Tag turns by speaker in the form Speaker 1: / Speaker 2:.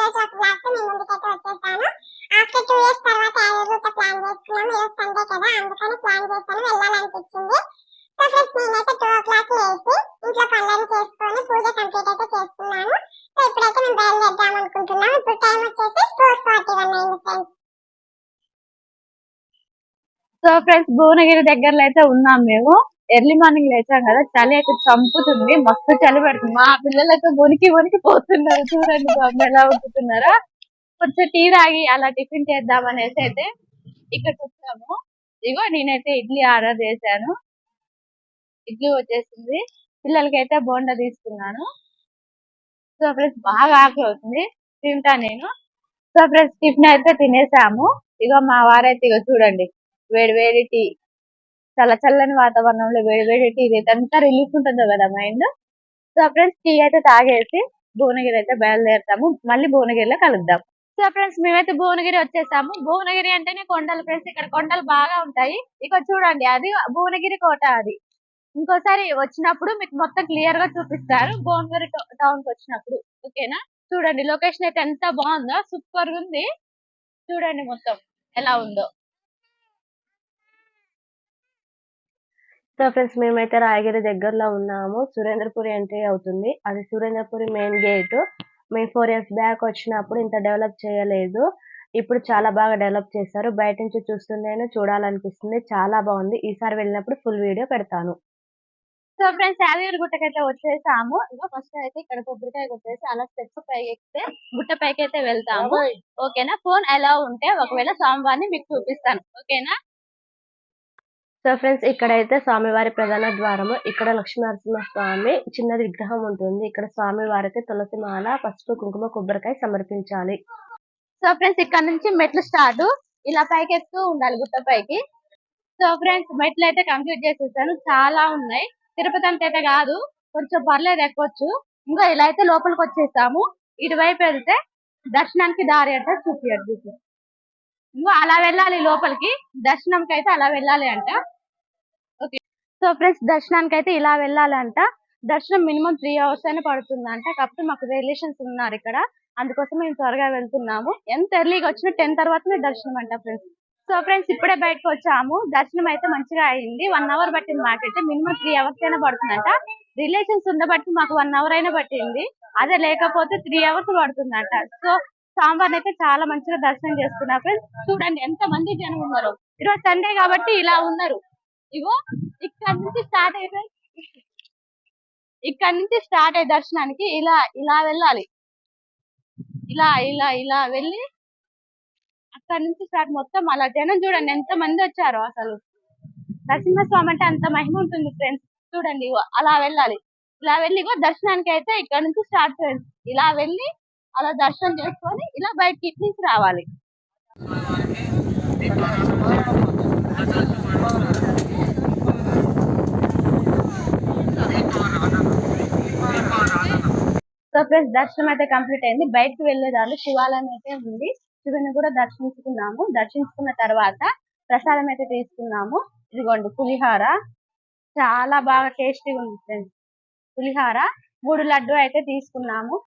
Speaker 1: రోజు ఒక బ్లాగ్ తో మీ ముందుకైతే వచ్చేసాను. ఆఫ్టర్ 2 ఇయర్స్ తర్వాత యాదగిరిగుట్ట ప్లాన్ చేసుకున్నాం. ఈరోజు సండే కదా, అందుకని ప్లాన్ చేశాను, వెళ్ళాలనిపించింది. సో ఫ్రెండ్స్, నేనైతే 2 o'clock లేసి ఇంట్లో పనులను చేసుకొని పూజ కంప్లీట్ అయితే చేసుకున్నాను. సో ఇప్పుడైతే మేము బయలుదేరదాం అనుకుంటున్నాం. ఇప్పుడు టైం వచ్చేసి 4:41 అయింది ఫ్రెండ్స్.
Speaker 2: సో ఫ్రెండ్స్, భువనగిరి దగ్గరలో అయితే ఉన్నాం మేము. ఎర్లీ మార్నింగ్ లేచాం కదా, చలి అయితే చంపుతుంది, మస్తు చలి పెడుతుంది. మా పిల్లలు అయితే వణికి పోతున్నారు. చూడండి బాబు ఎలా ఉంటున్నారా. కొంచెం టీ తాగి అలా టిఫిన్ చేద్దాం అనేసి అయితే ఇక్కడికి వచ్చాము. ఇగో నేనైతే ఇడ్లీ ఆర్డర్ చేశాను. ఇడ్లీ వచ్చేసింది. పిల్లలకైతే బోండా తీసుకున్నాను. సో ఫ్రెండ్స్, బాగా ఆకలి అవుతుంది, తింటా నేను. సో ఫ్రెండ్స్, టిఫిన్ అయితే తినేసాము. ఇగో మా వారైతే ఇగో చూడండి, వేడి వేడి టీ, చాలా చల్లని వాతావరణంలో వేడి వేడి టీ అయితే అంతా రిలీఫ్ ఉంటుంది కదా మైండ్. సో ఫ్రెండ్స్, టీ అయితే తాగేసి భువనగిరి అయితే బయలుదేరుతాము. మళ్ళీ భువనగిరిలో కలుద్దాం. సో ఫ్రెండ్స్, మేమైతే భువనగిరి వచ్చేసాము. భువనగిరి అంటేనే కొండలు ఫ్రెండ్స్, ఇక్కడ కొండలు బాగా ఉంటాయి. ఇక చూడండి, అది భువనగిరి కోట. అది ఇంకోసారి వచ్చినప్పుడు మీకు మొత్తం క్లియర్ గా చూపిస్తారు, భువనగిరి టౌన్ కి వచ్చినప్పుడు. ఓకేనా? చూడండి, లొకేషన్ అయితే ఎంత బాగుందో, సూపర్ గా ఉంది. చూడండి మొత్తం ఎలా ఉందో.
Speaker 3: సో ఫ్రెండ్స్, మేమైతే రాయగిరి దగ్గరలో ఉన్నాము. సురేంద్రపురి ఎంట్రీ అవుతుంది. అది సురేంద్రపురి మెయిన్ గేట్. మేము 4 years బ్యాక్ వచ్చినప్పుడు ఇంత డెవలప్ చేయలేదు. ఇప్పుడు చాలా బాగా డెవలప్ చేశారు. బయట నుంచి చూస్తుంటేనే చూడాలనిపిస్తుంది. చాలా బాగుంది. ఈసారి వెళ్ళినప్పుడు ఫుల్ వీడియో పెడతాను.
Speaker 2: సో ఫ్రెండ్స్, యాదగిరిగుట్టకైతే వచ్చేసాము. ఇగో ఫస్ట్ అయితే ఇక్కడ కొబ్బరికాయ కొట్టేసి అలా స్టెప్స్ పైకి ఎక్కితే గుట్ట పైకి అయితే వెళ్తాము. ఓకేనా? ఫోన్ ఎలా ఉంటే ఒకవేళ స్వామివారిని మీకు చూపిస్తాను. ఓకేనా?
Speaker 3: సో ఫ్రెండ్స్, ఇక్కడైతే స్వామివారి ప్రధాన ద్వారము. ఇక్కడ లక్ష్మీనరసింహ స్వామి చిన్నది విగ్రహం ఉంటుంది. ఇక్కడ స్వామివారికి తులసి మాల, పసుపు, కుంకుమ, కొబ్బరికాయ సమర్పించాలి.
Speaker 2: సో ఫ్రెండ్స్, ఇక్కడ నుంచి మెట్లు స్టార్ట్. ఇలా పైకి ఎక్కుతూ ఉండాలి గుట్ట పైకి. సో ఫ్రెండ్స్, మెట్లు అయితే కంప్లీట్ చేసేసాను. చాలా ఉన్నాయి. తిరుపతి అయితే కాదు, కొంచెం పర్లేదు, ఎక్కొచ్చు. ఇంకా ఇలా అయితే లోపలికి వచ్చేసాము. ఇటువైపు వెళ్తే దర్శనానికి దారి అంటే చూపించదు. ఇంకా అలా వెళ్ళాలి లోపలికి. దర్శనంకి అయితే అలా వెళ్ళాలి అంట. ఓకే. సో ఫ్రెండ్స్, దర్శనానికి అయితే ఇలా వెళ్ళాలంట. దర్శనం మినిమం 3 hours అయినా పడుతుందంట. కాకపోతే మాకు రిలేషన్స్ ఉన్నారు ఇక్కడ, అందుకోసం మేము త్వరగా వెళ్తున్నాము. ఎంత ఎర్లీగా వచ్చినా 10 తర్వాతనే దర్శనం అంట ఫ్రెండ్స్. సో ఫ్రెండ్స్, ఇప్పుడే బయటకు వచ్చాము. దర్శనం అయితే మంచిగా అయింది. 1 hour పట్టింది మాకైతే. మినిమం 3 hours అయినా పడుతుందంట. రిలేషన్స్ ఉండబట్టి మాకు 1 hour అయినా పట్టింది. అదే లేకపోతే 3 hours పడుతుందంట. సో సాంబార్ అయితే చాలా మంచిగా దర్శనం చేసుకున్నా ఫ్రెండ్స్. చూడండి ఎంత మంది జనం ఉన్నారు. ఈరోజు సండే కాబట్టి ఇలా ఉన్నారు. ఇగో ఇక్కడ నుంచి స్టార్ట్ అయితే, ఇక్కడ నుంచి స్టార్ట్ అయ్యే దర్శనానికి ఇలా ఇలా వెళ్ళాలి. ఇలా ఇలా ఇలా వెళ్ళి అక్కడ నుంచి స్టార్ట్. మొత్తం అలా జనం చూడండి ఎంత మంది వచ్చారో. అసలు నరసింహస్వామి అంటే అంత మహిమ ఉంటుంది ఫ్రెండ్స్. చూడండి, ఇగో అలా వెళ్ళాలి. ఇలా వెళ్ళి ఇగో దర్శనానికి అయితే ఇక్కడ నుంచి స్టార్ట్ ఫ్రెండ్స్. ఇలా వెళ్ళి అలా దర్శనం చేసుకొని ఇలా బయటకి ఇటు నుంచి రావాలి. సో ఫ్రెండ్స్, దర్శనం అయితే కంప్లీట్ అయింది. బయటకు వెళ్ళేదాన్ని శివాలయం అయితే ఉంది. శివుని కూడా దర్శించుకున్నాము. దర్శించుకున్న తర్వాత ప్రసాదం అయితే తీసుకున్నాము. ఇదిగోండి పులిహార, చాలా బాగా టేస్టీగా ఉంది ఫ్రెండ్స్. పులిహార 3 లడ్డు అయితే తీసుకున్నాము.